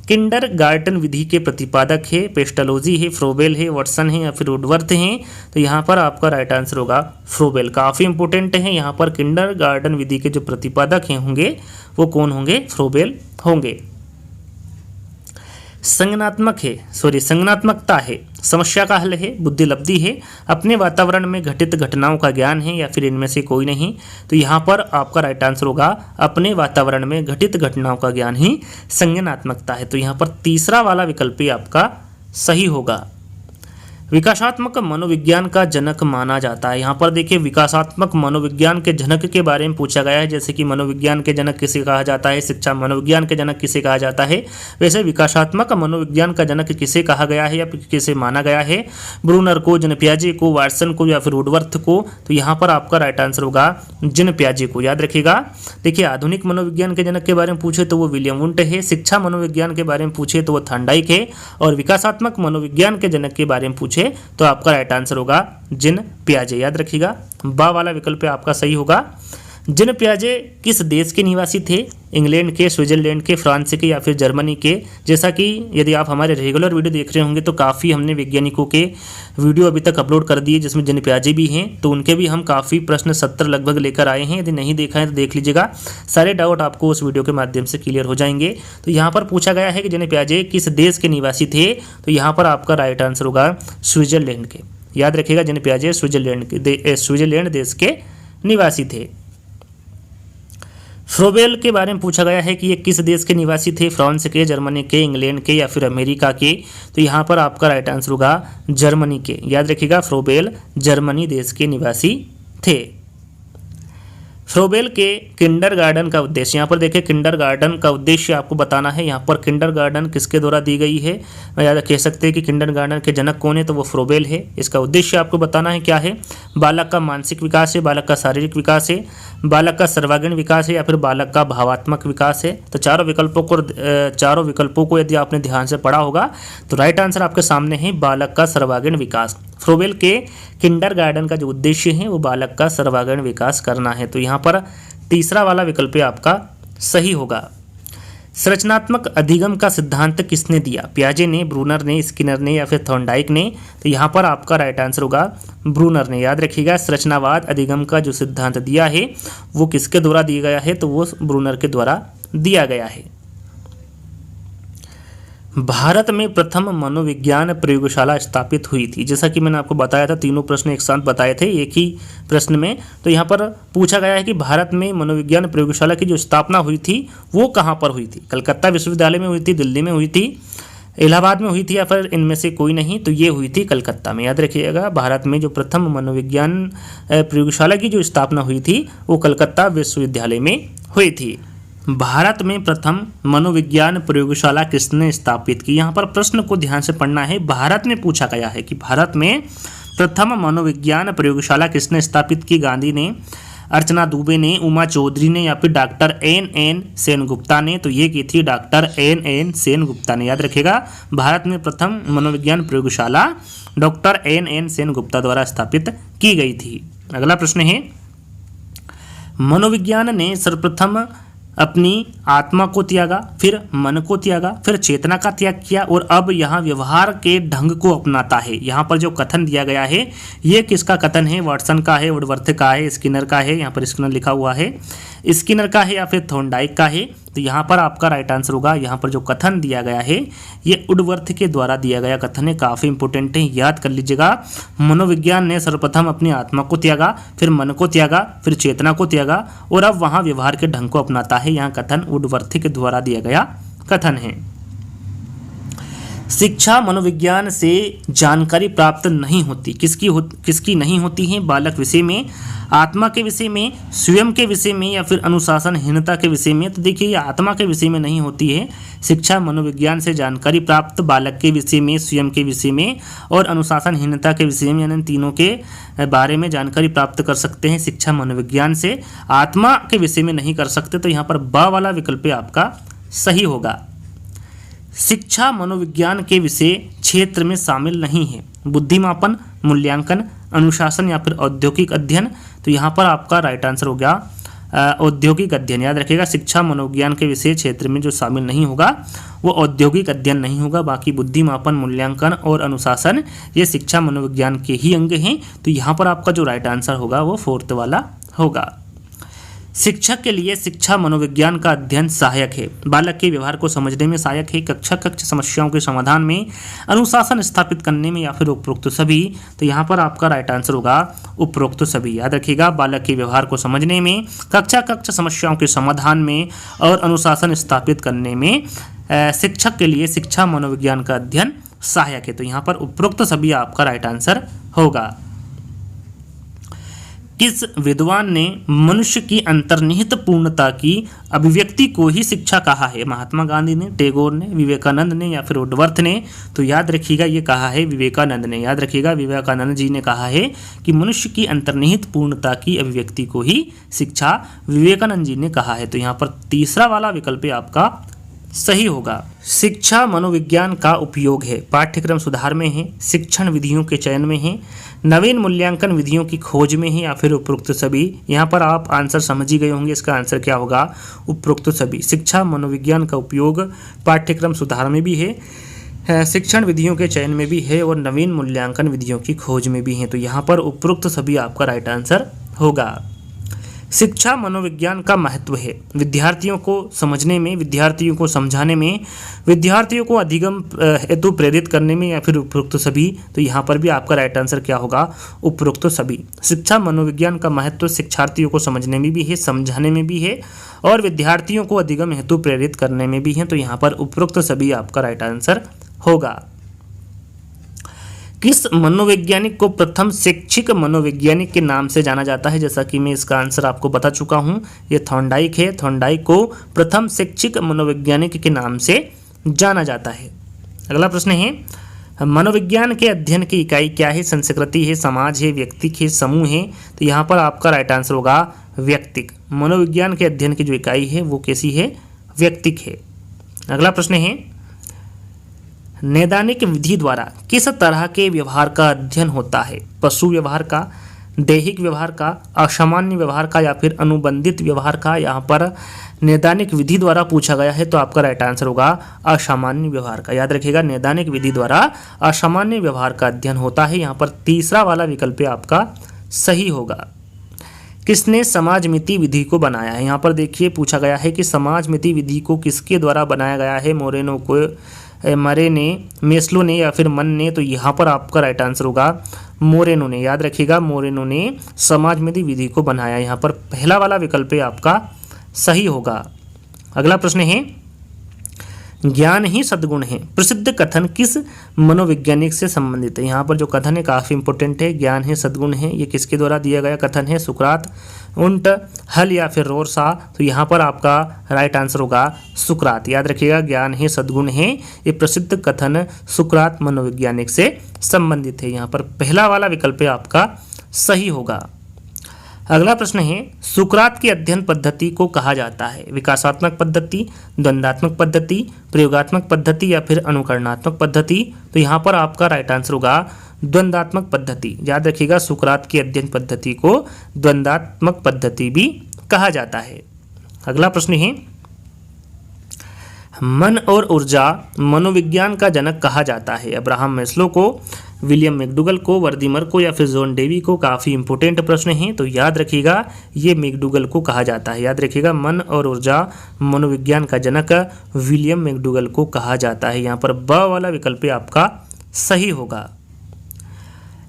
किंडरगार्टन विधि के प्रतिपादक है, पेस्टोलॉजी है, फ्रोबेल है, वॉटसन है या फिर वुडवर्थ है? तो यहाँ पर आपका राइट आंसर होगा फ्रोबेल। काफ़ी इंपॉर्टेंट है यहाँ पर, किंडरगार्टन विधि के जो प्रतिपादक हैं होंगे वो कौन होंगे? फ्रोबेल होंगे। संज्ञानात्मकता है, समस्या का हल है, बुद्धिलब्धि है, अपने वातावरण में घटित घटनाओं का ज्ञान है या फिर इनमें से कोई नहीं? तो यहाँ पर आपका राइट आंसर होगा अपने वातावरण में घटित घटनाओं का ज्ञान ही संज्ञानात्मकता है। तो यहाँ पर तीसरा वाला विकल्प आपका सही होगा। विकासात्मक मनोविज्ञान का जनक माना जाता है। यहाँ पर देखिए विकासात्मक मनोविज्ञान के जनक के बारे में पूछा गया है, जैसे कि मनोविज्ञान के जनक किसे कहा जाता है, शिक्षा मनोविज्ञान के जनक किसे कहा जाता है, वैसे विकासात्मक मनोविज्ञान का जनक किसे कहा गया है या किसे माना गया है? ब्रूनर को, जिन पियाजे को, वाटसन को या फिर वुडवर्थ को? तो यहाँ पर आपका राइट आंसर होगा जिन पियाजे को। याद रखिएगा, देखिए आधुनिक मनोविज्ञान के जनक के बारे में पूछे तो वो विलियम वुंट है, शिक्षा मनोविज्ञान के बारे में पूछे तो वो थॉर्नडाइक है, और विकासात्मक मनोविज्ञान के जनक के बारे में पूछे तो आपका राइट आंसर होगा जिन पियाजे। याद रखिएगा, बा वाला विकल्प आपका सही होगा। जिन पियाजे किस देश के निवासी थे? इंग्लैंड के, स्विट्जरलैंड के, फ्रांस के या फिर जर्मनी के? जैसा कि यदि आप हमारे रेगुलर वीडियो देख रहे होंगे तो काफ़ी हमने वैज्ञानिकों के वीडियो अभी तक अपलोड कर दिए जिसमें जिन पियाजे भी हैं, तो उनके भी हम काफ़ी प्रश्न 70 लगभग लेकर आए हैं। यदि नहीं देखा है तो देख लीजिएगा, सारे डाउट आपको उस वीडियो के माध्यम से क्लियर हो जाएंगे। तो यहाँ पर पूछा गया है कि जिन पियाजे किस देश के निवासी थे? तो यहाँ पर आपका राइट आंसर होगा स्विट्जरलैंड के। याद रखिएगा, जिन पियाजे स्विट्जरलैंड देश के निवासी थे। फ्रोबेल के बारे में पूछा गया है कि ये किस देश के निवासी थे? फ्रांस के, जर्मनी के, इंग्लैंड के या फिर अमेरिका के? तो यहाँ पर आपका राइट आंसर होगा जर्मनी के। याद रखिएगा, फ्रोबेल जर्मनी देश के निवासी थे। फ्रोबेल के किंडरगार्टन का उद्देश्य, यहाँ पर देखिए किंडरगार्टन का उद्देश्य आपको बताना है। यहाँ पर किंडरगार्टन किसके द्वारा दी गई है? याद कह सकते हैं कि किंडरगार्टन के जनक कौन है? तो वो फ्रोबेल है। इसका उद्देश्य आपको बताना है क्या है? बालक का मानसिक विकास है, बालक का शारीरिक विकास है, बालक का सर्वांगीण विकास है या फिर बालक का भावात्मक विकास है? तो चारों विकल्पों को यदि आपने ध्यान से पढ़ा होगा तो राइट आंसर आपके सामने है बालक का सर्वांगीण विकास। फ्रोबेल के किंडरगार्टन का जो उद्देश्य है वो बालक का सर्वांगीण विकास करना है। तो यहाँ पर तीसरा वाला विकल्प आपका सही होगा। संरचनात्मक अधिगम का सिद्धांत किसने दिया? पियाजे ने, ब्रूनर ने, स्किनर ने या फिर थॉर्नडाइक ने? तो यहाँ पर आपका राइट आंसर होगा ब्रूनर ने। याद रखिएगा, संरचनावाद अधिगम का जो सिद्धांत दिया है वो किसके द्वारा दिया गया है? तो वो ब्रूनर के द्वारा दिया गया है। भारत में प्रथम मनोविज्ञान प्रयोगशाला स्थापित हुई थी। जैसा कि मैंने आपको बताया था, तीनों प्रश्न एक साथ बताए थे एक ही प्रश्न में। तो यहाँ पर पूछा गया है कि भारत में मनोविज्ञान प्रयोगशाला की जो स्थापना हुई थी वो कहाँ पर हुई थी? कलकत्ता विश्वविद्यालय में हुई थी, दिल्ली में हुई थी, इलाहाबाद में हुई थी या फिर इनमें से कोई नहीं? तो ये हुई थी कलकत्ता में। याद रखिएगा, भारत में जो प्रथम मनोविज्ञान प्रयोगशाला की जो स्थापना हुई थी वो कलकत्ता विश्वविद्यालय में हुई थी। भारत में प्रथम मनोविज्ञान प्रयोगशाला किसने स्थापित की? यहाँ पर प्रश्न को ध्यान से पढ़ना है। भारत में पूछा गया है कि भारत में प्रथम मनोविज्ञान प्रयोगशाला किसने स्थापित की? गांधी ने, अर्चना दुबे ने, उमा चौधरी ने या फिर डॉक्टर एन सेनगुप्ता ने? तो ये की थी डॉक्टर एन सेनगुप्ता ने। याद रखिएगा, भारत में प्रथम मनोविज्ञान प्रयोगशाला डॉक्टर एन सेनगुप्ता द्वारा स्थापित की गई थी। अगला प्रश्न है, मनोविज्ञान ने सर्वप्रथम अपनी आत्मा को त्यागा, फिर मन को त्यागा, फिर चेतना का त्याग किया और अब यहाँ व्यवहार के ढंग को अपनाता है। यहाँ पर जो कथन दिया गया है ये किसका कथन है? वाटसन का है, वुडवर्थ का है, स्किनर का है, यहाँ पर स्किनर लिखा हुआ है, स्किनर का है या फिर थॉर्नडाइक का है। तो यहाँ पर आपका राइट आंसर होगा, यहाँ पर जो कथन दिया गया है ये वुडवर्थ के द्वारा दिया गया कथन है, काफ़ी इंपॉर्टेंट है, याद कर लीजिएगा। मनोविज्ञान ने सर्वप्रथम अपनी आत्मा को त्यागा, फिर मन को त्यागा, फिर चेतना को त्यागा और अब वहाँ व्यवहार के ढंग को अपनाता है। यहाँ कथन वुडवर्थ के द्वारा दिया गया कथन है। शिक्षा मनोविज्ञान से जानकारी प्राप्त नहीं होती, किसकी नहीं होती है? बालक विषय में, आत्मा के विषय में, स्वयं के विषय में या फिर अनुशासनहीनता के विषय में। तो देखिए ये आत्मा के विषय में नहीं होती है। शिक्षा मनोविज्ञान से जानकारी प्राप्त बालक के विषय में, स्वयं के विषय में और अनुशासनहीनता के विषय में, यानी तीनों के बारे में जानकारी प्राप्त कर सकते हैं शिक्षा मनोविज्ञान से। आत्मा के विषय में नहीं कर सकते, तो यहाँ पर ब वाला विकल्प आपका सही होगा। शिक्षा मनोविज्ञान के विषय क्षेत्र में शामिल नहीं है। बुद्धिमापन, मूल्यांकन, अनुशासन या फिर औद्योगिक अध्ययन। तो यहाँ पर आपका राइट आंसर हो गया औद्योगिक अध्ययन। याद रखिएगा शिक्षा मनोविज्ञान के विषय क्षेत्र में जो शामिल नहीं होगा वो औद्योगिक अध्ययन नहीं होगा। बाकी बुद्धिमापन, मूल्यांकन और अनुशासन ये शिक्षा मनोविज्ञान के ही अंग हैं। तो यहाँ पर आपका जो राइट आंसर होगा वो फोर्थ वाला होगा। शिक्षक के लिए शिक्षा मनोविज्ञान का अध्ययन सहायक है, बालक के व्यवहार को समझने में सहायक है, कक्ष समस्याओं के समाधान में, अनुशासन स्थापित करने में या फिर उपरोक्त सभी। तो यहाँ पर आपका राइट आंसर होगा उपरोक्त सभी। याद रखिएगा बालक के व्यवहार को समझने में, कक्ष समस्याओं के समाधान में और अनुशासन स्थापित करने में शिक्षक के लिए शिक्षा मनोविज्ञान का अध्ययन सहायक है। तो यहाँ पर उपरोक्त सभी आपका राइट आंसर होगा। किस विद्वान ने मनुष्य की अंतर्निहित पूर्णता की अभिव्यक्ति को ही शिक्षा कहा है? महात्मा गांधी ने, टैगोर ने, विवेकानंद ने या फिर वुडवर्थ ने? तो याद रखिएगा ये कहा है विवेकानंद ने। याद रखिएगा विवेकानंद जी ने कहा है कि मनुष्य की अंतर्निहित पूर्णता की अभिव्यक्ति को ही शिक्षा विवेकानंद जी ने कहा है। तो यहाँ पर तीसरा वाला विकल्प आपका सही होगा। शिक्षा मनोविज्ञान का उपयोग है, पाठ्यक्रम सुधार में है, शिक्षण विधियों के चयन में है, नवीन मूल्यांकन विधियों की खोज में है या फिर उपरोक्त सभी। यहाँ पर आप आंसर समझ ही गए होंगे, इसका आंसर क्या होगा? उपरोक्त सभी। शिक्षा मनोविज्ञान का उपयोग पाठ्यक्रम सुधार में भी है, शिक्षण विधियों के चयन में भी है और नवीन मूल्यांकन विधियों की खोज में भी है। तो यहाँ पर उपरोक्त सभी आपका राइट आंसर होगा। शिक्षा मनोविज्ञान का महत्व है, विद्यार्थियों को समझने में, विद्यार्थियों को समझाने में, विद्यार्थियों को अधिगम हेतु प्रेरित करने में या फिर उपरोक्त सभी। तो यहाँ पर भी आपका राइट आंसर क्या होगा? उपरोक्त सभी। शिक्षा मनोविज्ञान का महत्व शिक्षार्थियों को समझने में भी है, समझाने में भी है और विद्यार्थियों को अधिगम हेतु प्रेरित करने में भी है। तो यहाँ पर उपरोक्त सभी आपका राइट आंसर होगा। किस मनोवैज्ञानिक को प्रथम शैक्षिक मनोवैज्ञानिक के नाम से जाना जाता है? जैसा कि मैं इसका आंसर आपको बता चुका हूं, ये थॉर्नडाइक है। थॉर्नडाइक को प्रथम शैक्षिक मनोवैज्ञानिक के नाम से जाना जाता है। अगला प्रश्न है, मनोविज्ञान के अध्ययन की इकाई क्या है? संस्कृति है, समाज है, व्यक्तिक है, समूह है? तो यहाँ पर आपका राइट आंसर होगा व्यक्तिक। मनोविज्ञान के अध्ययन की जो इकाई है वो कैसी है? व्यक्तिक है। अगला प्रश्न है, नैदानिक विधि द्वारा किस तरह के व्यवहार का अध्ययन होता है? पशु व्यवहार का, दैहिक व्यवहार का, असामान्य व्यवहार का या फिर अनुबंधित व्यवहार का? यहाँ पर नैदानिक विधि द्वारा पूछा गया है तो आपका राइट आंसर होगा असामान्य व्यवहार का। याद रखिएगा नैदानिक विधि द्वारा असामान्य व्यवहार का अध्ययन होता है। यहाँ पर तीसरा वाला विकल्प आपका सही होगा। किसने समाजमिति विधि को बनाया है? यहाँ पर देखिए पूछा गया है कि समाजमिति विधि को किसके द्वारा बनाया गया है? मोरेनो को, मरे ने, मेस्लो ने या फिर मन ने? तो यहाँ पर आपका राइट आंसर होगा मोरेनो ने। याद रखिएगा मोरेनो ने समाजमिति विधि को बनाया। यहाँ पर पहला वाला विकल्प आपका सही होगा। अगला प्रश्न है, ज्ञान ही सद्गुण है, प्रसिद्ध कथन किस मनोवैज्ञानिक से संबंधित है? यहाँ पर जो कथन है काफ़ी इंपॉर्टेंट है, ज्ञान ही सद्गुण है, ये किसके द्वारा दिया गया कथन है? सुकरात, उंट, हल या फिर रोरसा? तो यहाँ पर आपका राइट आंसर होगा सुकरात। याद रखिएगा ज्ञान ही सद्गुण है, ये प्रसिद्ध कथन सुकरात मनोवैज्ञानिक से संबंधित है। यहाँ पर पहला वाला विकल्प आपका सही होगा। अगला प्रश्न है, सुकरात की अध्ययन पद्धति को कहा जाता है? विकासात्मक पद्धति, द्वंद्वात्मक पद्धति, प्रयोगात्मक पद्धति या फिर अनुकरणात्मक पद्धति? तो यहाँ पर आपका राइट आंसर होगा द्वंद्वात्मक पद्धति। याद रखिएगा सुकरात की अध्ययन पद्धति को द्वंद्वात्मक पद्धति भी कहा जाता है। अगला प्रश्न है, मन और ऊर्जा मनोविज्ञान का जनक कहा जाता है। अब्राहम मैस्लो को, विलियम मैकडूगल को, वर्दीमर को या फिर जॉन डेवी को। काफ़ी इंपॉर्टेंट प्रश्न है, तो याद रखिएगा ये मैकडूगल को कहा जाता है। याद रखिएगा मन और ऊर्जा मनोविज्ञान का जनक विलियम मैकडूगल को कहा जाता है। यहाँ पर ब वाला विकल्प आपका सही होगा।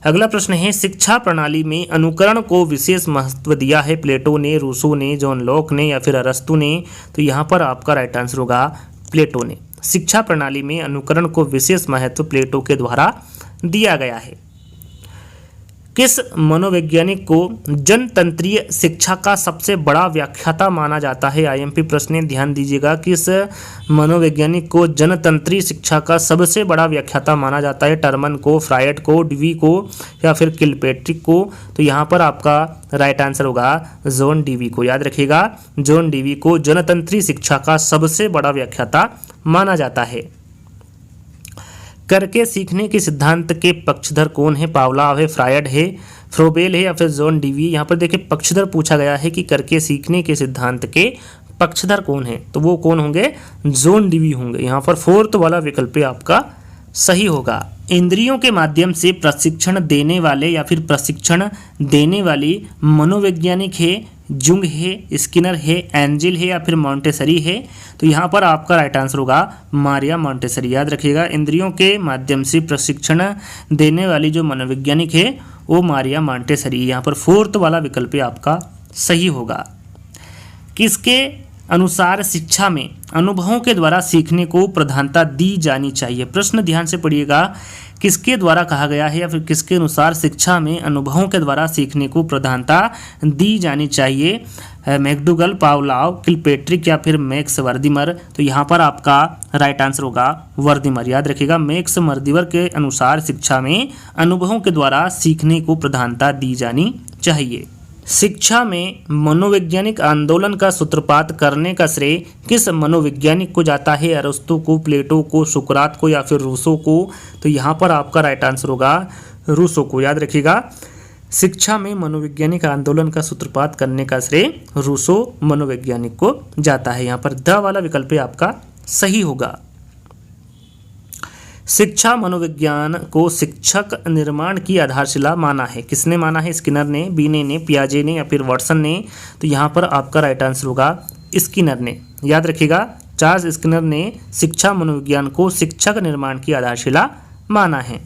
अगला प्रश्न है, शिक्षा प्रणाली में अनुकरण को विशेष महत्व दिया है प्लेटो ने, रूसो ने, जॉन लॉक ने या फिर अरस्तु ने। तो यहाँ पर आपका राइट आंसर होगा प्लेटो ने। शिक्षा प्रणाली में अनुकरण को विशेष महत्व प्लेटो के द्वारा दिया गया है। किस मनोवैज्ञानिक को जनतंत्रीय शिक्षा का सबसे बड़ा व्याख्याता माना जाता है? आईएमपी प्रश्न है, ध्यान दीजिएगा। किस मनोवैज्ञानिक को जनतंत्रीय शिक्षा का सबसे बड़ा व्याख्याता माना जाता है? टर्मन को, फ्रायड को, डीवी को या फिर किलपेट्रिक को? तो यहाँ पर आपका राइट आंसर होगा जॉन डीवी को। याद रखिएगा जॉन डीवी को जनतंत्रीय शिक्षा का सबसे बड़ा व्याख्याता माना जाता है। करके सीखने के सिद्धांत के पक्षधर कौन है? पावलाव है, फ्रायड है, फ्रोबेल है या फिर जॉन डीवी? यहाँ पर देखिए पक्षधर पूछा गया है कि करके सीखने के सिद्धांत के पक्षधर कौन है, तो वो कौन होंगे? जॉन डीवी होंगे। यहाँ पर फोर्थ वाला विकल्प आपका सही होगा। इंद्रियों के माध्यम से प्रशिक्षण देने वाले या फिर प्रशिक्षण देने वाली मनोवैज्ञानिक है जुंग है, स्किनर है, एंजिल है या फिर मॉन्टेसरी है? तो यहाँ पर आपका राइट आंसर होगा मारिया मॉन्टेसरी। याद रखिएगा इंद्रियों के माध्यम से प्रशिक्षण देने वाली जो मनोवैज्ञानिक है वो मारिया मॉन्टेसरी। यहाँ पर फोर्थ वाला विकल्प आपका सही होगा। किसके अनुसार शिक्षा में अनुभवों के द्वारा सीखने को प्रधानता दी जानी चाहिए? प्रश्न ध्यान से पढ़िएगा। किसके द्वारा कहा गया है या फिर किसके अनुसार शिक्षा में अनुभवों के द्वारा सीखने को प्रधानता दी जानी चाहिए? मैकडूगल, पावलाव, किलपेट्रिक या फिर मैक्स वर्दीमर? तो यहाँ पर आपका राइट आंसर होगा वर्दीमर। याद रखिएगा मैक्स वर्दीमर के अनुसार शिक्षा में अनुभवों के द्वारा सीखने को प्रधानता दी जानी चाहिए। शिक्षा में मनोवैज्ञानिक आंदोलन का सूत्रपात करने का श्रेय किस मनोवैज्ञानिक को जाता है? अरस्तु को, प्लेटो को, सुकरात को या फिर रूसो को? तो यहाँ पर आपका राइट आंसर होगा रूसो को। याद रखिएगा शिक्षा में मनोवैज्ञानिक आंदोलन का सूत्रपात करने का श्रेय रूसो मनोवैज्ञानिक को जाता है। यहाँ पर द वाला विकल्प आपका सही होगा। शिक्षा मनोविज्ञान को शिक्षक निर्माण की आधारशिला माना है। किसने माना है? स्किनर ने, बीने ने, पियाजे ने या फिर वाटसन ने? तो यहाँ पर आपका राइट आंसर होगा स्किनर ने। याद रखिएगा चार्ल्स स्किनर ने शिक्षा मनोविज्ञान को शिक्षक निर्माण की आधारशिला माना है।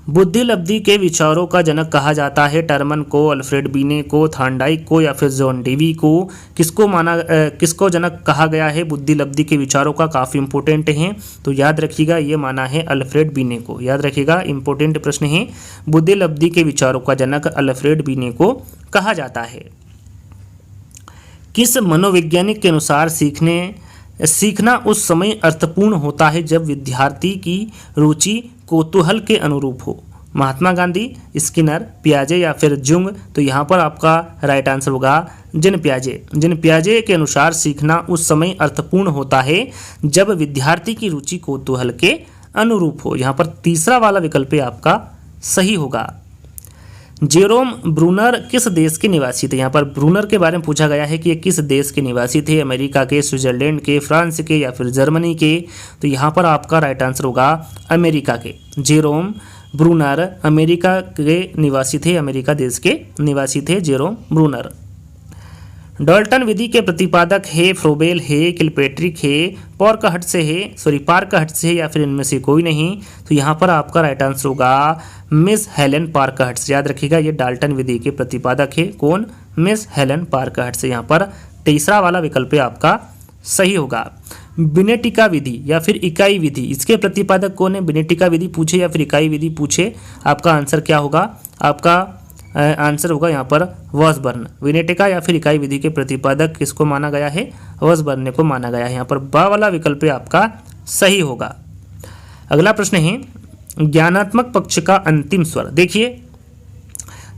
बुद्धिलब्धि के विचारों का जनक कहा जाता है? टर्मन को, अल्फ्रेड बीने को, थॉर्नडाइक को या फिर जॉन डेवी को? किसको जनक कहा गया है बुद्धिलब्धि के विचारों का? काफ़ी इंपॉर्टेंट है, तो याद रखिएगा ये माना है अल्फ्रेड बीने को। याद रखिएगा इंपॉर्टेंट प्रश्न है, बुद्धिलब्धि के विचारों का जनक अल्फ्रेड बीने को कहा जाता है। किस मनोवैज्ञानिक के अनुसार सीखना उस समय अर्थपूर्ण होता है जब विद्यार्थी की रुचि कौतूहल के अनुरूप हो? महात्मा गांधी, स्किनर, पियाजे या फिर जुंग? तो यहाँ पर आपका राइट आंसर होगा जिन पियाजे के अनुसार सीखना उस समय अर्थपूर्ण होता है जब विद्यार्थी की रुचि कौतूहल के अनुरूप हो। यहाँ पर तीसरा वाला विकल्प आपका सही होगा। जेरोम ब्रूनर किस देश के निवासी थे? यहाँ पर ब्रूनर के बारे में पूछा गया है कि ये किस देश के निवासी थे? अमेरिका के, स्विट्जरलैंड के, फ्रांस के या फिर जर्मनी के? तो यहाँ पर आपका राइट आंसर होगा अमेरिका के। जेरोम ब्रूनर अमेरिका के निवासी थे, अमेरिका देश के निवासी थे जेरोम ब्रूनर। डाल्टन विधि के प्रतिपादक है फ्रोबेल है, किलपेट्रिक है, पार्कहट्स है या फिर इनमें से कोई नहीं? तो यहाँ पर आपका राइट आंसर होगा मिस हेलेन पार्कहट्स। याद रखिएगा ये डाल्टन विधि के प्रतिपादक है कौन? Miss Helen Parkhurst. यहाँ पर तीसरा वाला विकल्प आपका सही होगा। बिनेटिका विधि या फिर इकाई विधि, इसके प्रतिपादक कौन है? बिनेटिका विधि पूछे या फिर इकाई विधि पूछे, आपका आंसर क्या होगा? आपका आंसर होगा यहाँ पर वॉसबर्न। विनेटिका या फिर इकाई विधि के प्रतिपादक किसको माना गया है? वॉसबर्न को माना गया है। यहाँ पर बा वाला विकल्प आपका सही होगा। अगला प्रश्न है ज्ञानात्मक पक्ष का अंतिम स्वर। देखिए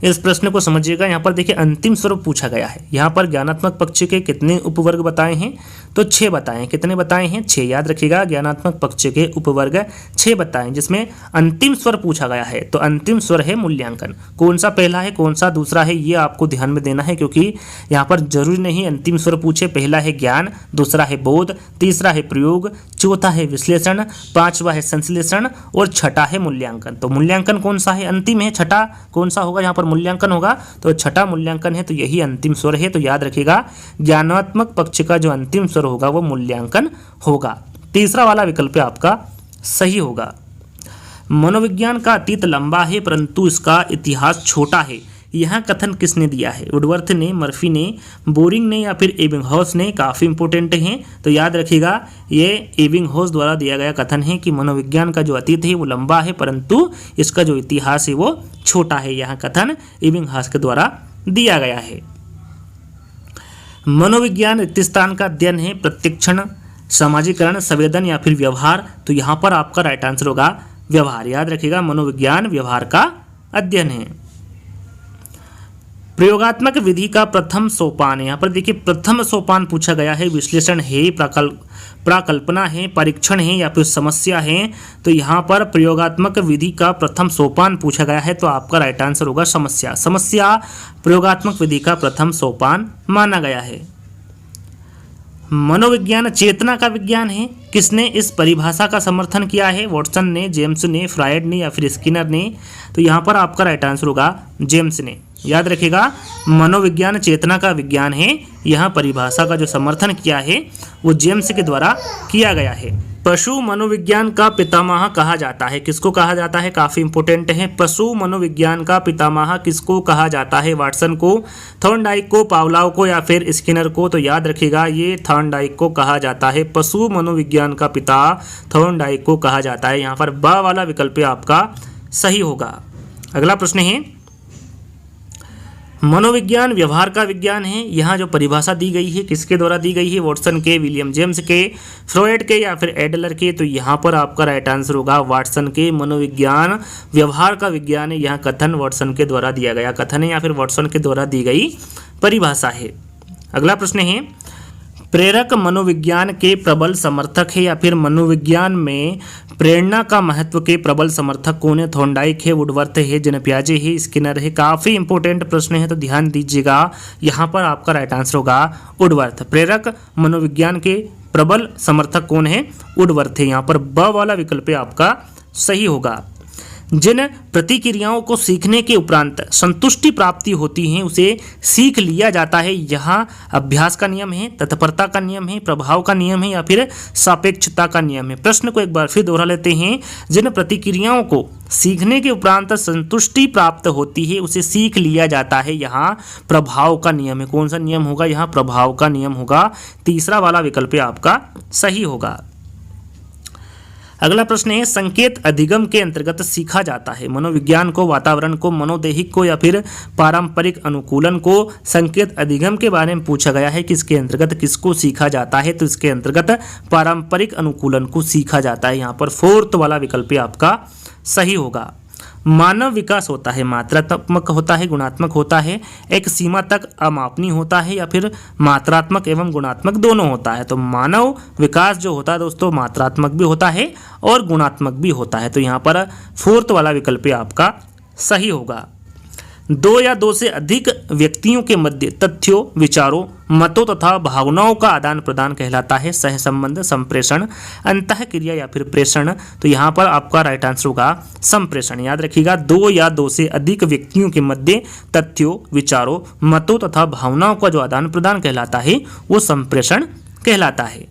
इस प्रश्न को समझिएगा। यहाँ पर देखिए अंतिम स्वरूप पूछा गया है। यहाँ पर ज्ञानात्मक पक्ष के कितने उपवर्ग बताए हैं, तो 6 बताए हैं। कितने बताए हैं? 6। याद रखिएगा, ज्ञानात्मक पक्ष के उपवर्ग 6 बताए, जिसमें अंतिम स्वर पूछा गया है। तो अंतिम स्वर है मूल्यांकन। कौन सा पहला है, कौन सा दूसरा है, ये आपको ध्यान में देना है, क्योंकि यहाँ पर जरूरी नहीं अंतिम स्वर पूछे। पहला है ज्ञान, दूसरा है बोध, तीसरा है प्रयोग, चौथा है विश्लेषण, पांचवा है संश्लेषण और छठा है मूल्यांकन। तो मूल्यांकन कौन सा है? अंतिम है। छठा कौन सा होगा? यहाँ पर मूल्यांकन होगा, तो छठा मूल्यांकन है, तो यही अंतिम स्वर है। तो याद रखिएगा, ज्ञानात्मक पक्ष का जो अंतिम स्वर होगा वो मूल्यांकन होगा। तीसरा वाला विकल्प आपका सही होगा। मनोविज्ञान का अतीत लंबा है परंतु इसका इतिहास छोटा है, यह कथन किसने दिया है? वुडवर्थ ने, मर्फी ने, बोरिंग ने या फिर एबिंगहॉस ने? काफ़ी इंपॉर्टेंट हैं, तो याद रखिएगा ये एबिंगहॉस द्वारा दिया गया कथन है कि मनोविज्ञान का जो अतीत है वो लंबा है परंतु इसका जो इतिहास है वो छोटा है। यह कथन एबिंगहॉस के द्वारा दिया गया है। मनोविज्ञान रिक्त स्थान का अध्ययन है, प्रत्यक्षण, सामाजिकरण, संवेदन या फिर व्यवहार? तो यहाँ पर आपका राइट आंसर होगा व्यवहार। याद रखिएगा, मनोविज्ञान व्यवहार का अध्ययन है। प्रयोगात्मक विधि का प्रथम सोपान, यहाँ पर देखिए प्रथम सोपान पूछा गया है। विश्लेषण है, प्राकल्पना है, परीक्षण है या फिर समस्या है? तो यहाँ पर प्रयोगात्मक विधि का प्रथम सोपान पूछा गया है, तो आपका राइट आंसर होगा समस्या। समस्या प्रयोगात्मक विधि का प्रथम सोपान माना गया है। मनोविज्ञान चेतना का विज्ञान है, किसने इस परिभाषा का समर्थन किया है? वॉटसन ने, जेम्स ने, फ्रायड ने या फिर स्किनर ने? तो यहाँ पर आपका राइट आंसर होगा जेम्स ने। याद रखिएगा, मनोविज्ञान चेतना का विज्ञान है, यह परिभाषा का जो समर्थन किया है वो जेम्स के द्वारा किया गया है। पशु मनोविज्ञान का पितामह कहा जाता है, किसको कहा जाता है? काफी इंपॉर्टेंट है। पशु मनोविज्ञान का पितामह किसको कहा जाता है? वाटसन को, थॉर्नडाइक को, पावलोव को या फिर स्किनर को? तो याद रखिएगा ये थॉर्नडाइक को कहा जाता है। पशु मनोविज्ञान का पिता थॉर्नडाइक को कहा जाता है। यहाँ पर ब वाला विकल्प आपका सही होगा। अगला प्रश्न है, मनोविज्ञान व्यवहार का विज्ञान है, यहाँ जो परिभाषा दी गई है किसके द्वारा दी गई है? वॉटसन के, विलियम जेम्स के, फ्रॉयड के या फिर एडलर के? तो यहाँ पर आपका राइट आंसर होगा वाटसन के। मनोविज्ञान व्यवहार का विज्ञान है, यह कथन वाटसन के द्वारा दिया गया कथन है या फिर वाटसन के द्वारा दी गई परिभाषा है। अगला प्रश्न है, प्रेरक मनोविज्ञान के प्रबल समर्थक है या फिर मनोविज्ञान में प्रेरणा का महत्व के प्रबल समर्थक कौन है? थॉर्नडाइक है, वुडवर्थ है, जेन पियाजे है, स्किनर है? काफ़ी इंपॉर्टेंट प्रश्न है, तो ध्यान दीजिएगा। यहाँ पर आपका राइट आंसर होगा वुडवर्थ। प्रेरक मनोविज्ञान के प्रबल समर्थक कौन है? वुडवर्थ है। यहाँ पर ब वाला विकल्प आपका सही होगा। जिन प्रतिक्रियाओं को सीखने के उपरांत संतुष्टि प्राप्ति होती है उसे सीख लिया जाता है, यहाँ अभ्यास का नियम है, तत्परता का नियम है, प्रभाव का नियम है या फिर सापेक्षता का नियम है? प्रश्न को एक बार फिर दोहरा लेते हैं। जिन प्रतिक्रियाओं को सीखने के उपरांत संतुष्टि प्राप्त होती है उसे सीख लिया जाता है, यहाँ प्रभाव का नियम है। कौन सा नियम होगा? यहाँ प्रभाव का नियम होगा। तीसरा वाला विकल्प आपका सही होगा। अगला प्रश्न है, संकेत अधिगम के अंतर्गत सीखा जाता है। मनोविज्ञान को, वातावरण को, मनोदैहिक को या फिर पारंपरिक अनुकूलन को? संकेत अधिगम के बारे में पूछा गया है कि इसके अंतर्गत किसको सीखा जाता है? तो इसके अंतर्गत पारंपरिक अनुकूलन को सीखा जाता है। यहाँ पर फोर्थ वाला विकल्प आपका सही होगा। मानव विकास होता है, मात्रात्मक होता है, गुणात्मक होता है, एक सीमा तक अमापनीय होता है या फिर मात्रात्मक एवं गुणात्मक दोनों होता है? तो मानव विकास जो होता है दोस्तों मात्रात्मक भी होता है और गुणात्मक भी होता है। तो यहाँ पर फोर्थ वाला विकल्प आपका सही होगा। दो या दो से अधिक व्यक्तियों के मध्य तथ्यों, विचारों, मतों तथा भावनाओं का आदान प्रदान कहलाता है सहसंबंध, संप्रेषण, अंतःक्रिया या फिर प्रेषण? तो यहाँ पर आपका राइट आंसर होगा संप्रेषण। याद रखिएगा, दो या दो से अधिक व्यक्तियों के मध्य तथ्यों, विचारों, मतों तथा भावनाओं का जो आदान प्रदान कहलाता है वो संप्रेषण कहलाता है।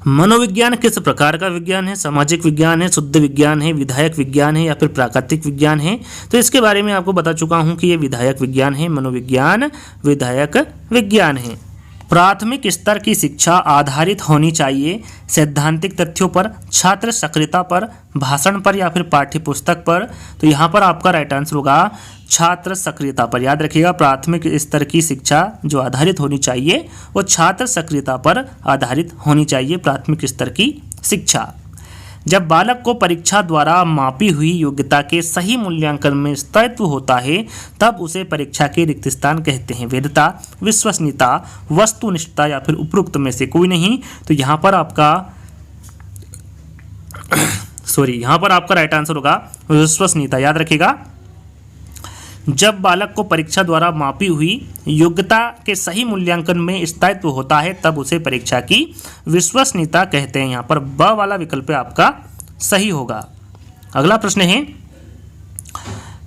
मनोविज्ञान किस प्रकार का विज्ञान है? सामाजिक विज्ञान है, शुद्ध विज्ञान है, विधायक विज्ञान है या फिर प्राकृतिक विज्ञान है? तो इसके बारे में आपको बता चुका हूं कि ये विधायक विज्ञान है। मनोविज्ञान विधायक विज्ञान है। प्राथमिक स्तर की शिक्षा आधारित होनी चाहिए सैद्धांतिक तथ्यों पर, छात्र सक्रियता पर, भाषण पर या फिर पाठ्यपुस्तक पर? तो यहाँ पर आपका राइट आंसर होगा छात्र सक्रियता पर। याद रखिएगा, प्राथमिक स्तर की शिक्षा जो आधारित होनी चाहिए वो छात्र सक्रियता पर आधारित होनी चाहिए, प्राथमिक स्तर की शिक्षा। जब बालक को परीक्षा द्वारा मापी हुई योग्यता के सही मूल्यांकन में स्थायित्व होता है तब उसे परीक्षा के रिक्त स्थान कहते हैं। वैधता, विश्वसनीयता, वस्तुनिष्ठता या फिर उपरोक्त में से कोई नहीं। तो यहाँ पर आपका राइट आंसर होगा विश्वसनीयता। याद रखिएगा, जब बालक को परीक्षा द्वारा मापी हुई योग्यता के सही मूल्यांकन में स्थायित्व होता है तब उसे परीक्षा की विश्वसनीयता कहते हैं। यहाँ पर ब वाला विकल्प आपका सही होगा। अगला प्रश्न है,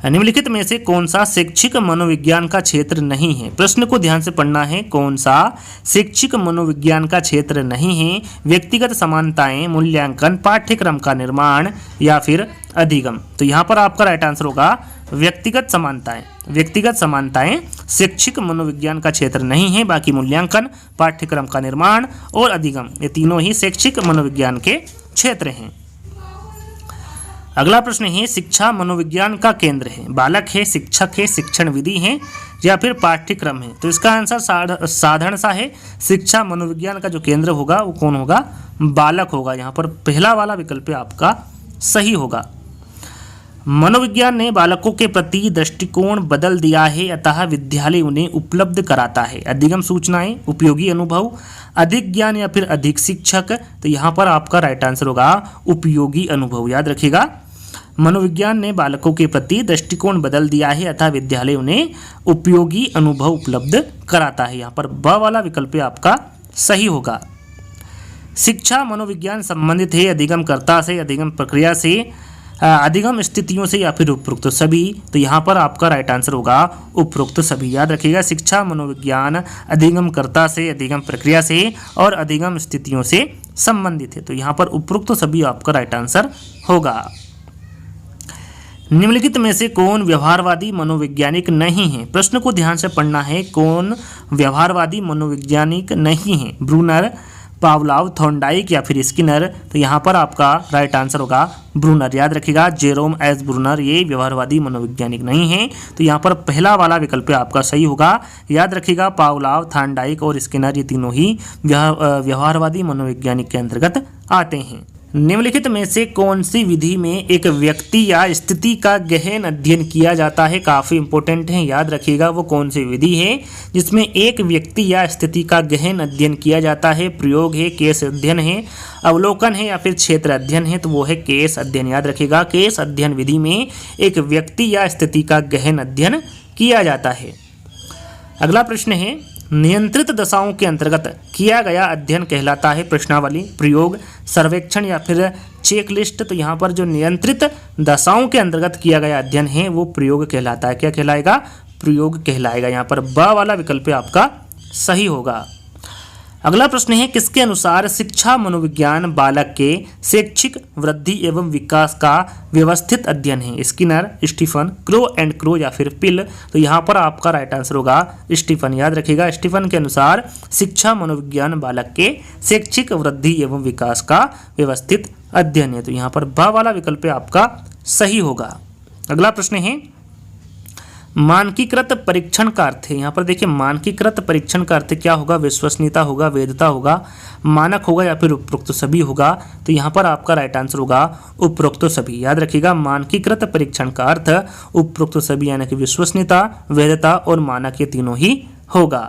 निम्नलिखित में से कौन सा शैक्षिक मनोविज्ञान का क्षेत्र नहीं है। प्रश्न को ध्यान से पढ़ना है। कौन सा शैक्षिक मनोविज्ञान का क्षेत्र नहीं है? व्यक्तिगत समानताएं, मूल्यांकन, पाठ्यक्रम का निर्माण या फिर अधिगम। तो यहाँ पर आपका राइट आंसर होगा व्यक्तिगत समानताएं। व्यक्तिगत समानताएं शैक्षिक मनोविज्ञान का क्षेत्र नहीं है, बाकी मूल्यांकन, पाठ्यक्रम का निर्माण और अधिगम ये तीनों ही शैक्षिक मनोविज्ञान के क्षेत्र हैं। अगला प्रश्न है, शिक्षा मनोविज्ञान का केंद्र है? बालक है, शिक्षक है, शिक्षण विधि है या फिर पाठ्यक्रम है? तो इसका आंसर साधारण सा है। शिक्षा मनोविज्ञान का जो केंद्र होगा वो कौन होगा? बालक होगा। यहाँ पर पहला वाला विकल्प आपका सही होगा। मनोविज्ञान ने बालकों के प्रति दृष्टिकोण बदल दिया है, अतः विद्यालय उन्हें उपलब्ध कराता है अधिगम सूचनाएं, उपयोगी अनुभव, अधिक ज्ञान या फिर अधिक शिक्षक। तो यहाँ पर आपका राइट आंसर होगा उपयोगी अनुभव। याद रखिएगा, मनोविज्ञान ने बालकों के प्रति दृष्टिकोण बदल दिया है, अतः विद्यालय उन्हें उपयोगी अनुभव उपलब्ध कराता है। यहाँ पर ब वाला विकल्प आपका सही होगा। शिक्षा मनोविज्ञान संबंधित है अधिगमकर्ता से, अधिगम प्रक्रिया से, अधिगम स्थितियों से या फिर उपरोक्त सभी। तो यहाँ पर आपका राइट आंसर होगा उपरोक्त सभी। याद रखिएगा, शिक्षा मनोविज्ञान अधिगमकर्ता से, अधिगम प्रक्रिया से और अधिगम स्थितियों से संबंधित है। तो यहाँ पर उपरोक्त सभी आपका राइट आंसर होगा। निम्नलिखित में से कौन व्यवहारवादी मनोवैज्ञानिक नहीं है? प्रश्न को ध्यान से पढ़ना है। कौन व्यवहारवादी मनोवैज्ञानिक नहीं है? ब्रूनर, पावलोव, थॉर्नडाइक या फिर स्किनर। तो यहाँ पर आपका राइट आंसर होगा ब्रूनर। याद रखिएगा, जेरोम एस ब्रूनर ये व्यवहारवादी मनोवैज्ञानिक नहीं है। तो यहाँ पर पहला वाला विकल्प आपका सही होगा। याद रखिएगा, पावलोव, थॉर्नडाइक और स्किनर ये तीनों ही व्यवहारवादी मनोवैज्ञानिक के अंतर्गत आते हैं। निम्नलिखित में से कौन सी विधि में एक व्यक्ति या स्थिति का गहन अध्ययन किया जाता है? काफ़ी इंपॉर्टेंट है, याद रखिएगा वो कौन सी विधि है जिसमें एक व्यक्ति या स्थिति का गहन अध्ययन किया जाता है? प्रयोग है, केस अध्ययन है, अवलोकन है या फिर क्षेत्र अध्ययन है? तो वो है केस अध्ययन। याद रखिएगा, केस अध्ययन विधि में एक व्यक्ति या स्थिति का गहन अध्ययन किया जाता है। अगला प्रश्न है, नियंत्रित दशाओं के अंतर्गत किया गया अध्ययन कहलाता है? प्रश्नावली, प्रयोग, सर्वेक्षण या फिर चेकलिस्ट। तो यहाँ पर जो नियंत्रित दशाओं के अंतर्गत किया गया अध्ययन है वो प्रयोग कहलाता है। क्या कहलाएगा? प्रयोग कहलाएगा। यहाँ पर ब वाला विकल्प आपका सही होगा। अगला प्रश्न है, किसके अनुसार शिक्षा मनोविज्ञान बालक के शैक्षिक वृद्धि एवं विकास का व्यवस्थित अध्ययन है? Skinner, Stephen, Crow and Crow या फिर पिल। तो यहाँ पर आपका राइट आंसर होगा स्टीफन। याद रखिएगा, स्टीफन के अनुसार शिक्षा मनोविज्ञान बालक के शैक्षिक वृद्धि एवं विकास का व्यवस्थित अध्ययन है। तो यहाँ पर ब वाला विकल्प आपका सही होगा। अगला प्रश्न है, मानकीकृत परीक्षण का अर्थ है? यहाँ पर देखिए, मानकीकृत परीक्षण का अर्थ क्या होगा? विश्वसनीयता होगा, वैधता होगा, मानक होगा या फिर उपरोक्त सभी होगा। तो यहाँ पर आपका राइट आंसर होगा उपरोक्त सभी। याद रखिएगा, मानकीकृत परीक्षण का अर्थ उपरोक्त सभी यानी कि विश्वसनीयता, वैधता और मानक ये तीनों ही होगा।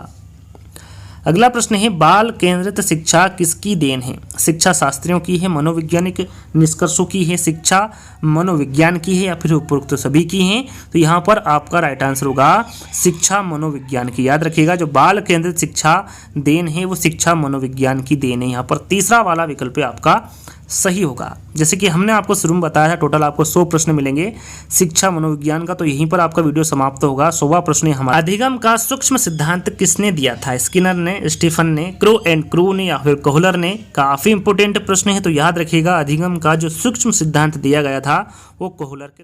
अगला प्रश्न है, बाल केंद्रित शिक्षा किसकी देन है? शिक्षा शास्त्रियों की है, मनोवैज्ञानिक निष्कर्षों की है, शिक्षा मनोविज्ञान की है या फिर उपरोक्त सभी की है? तो यहाँ पर आपका राइट आंसर होगा शिक्षा मनोविज्ञान की। याद रखिएगा, जो बाल केंद्रित शिक्षा देन है वो शिक्षा मनोविज्ञान की देन है। यहाँ पर तीसरा वाला विकल्प आपका सही होगा। जैसे कि हमने आपको शुरू में बताया था, टोटल आपको 100 प्रश्न मिलेंगे शिक्षा मनोविज्ञान का। तो यहीं पर आपका वीडियो समाप्त होगा। 100वां प्रश्न हमारा, अधिगम का सूक्ष्म सिद्धांत किसने दिया था? स्किनर ने, स्टीफन ने, क्रो एंड क्रू ने या फिर कोहलर ने? काफी इंपोर्टेंट प्रश्न है। तो याद रखिएगा, अधिगम का जो सूक्ष्म सिद्धांत दिया गया था वो कोहलर के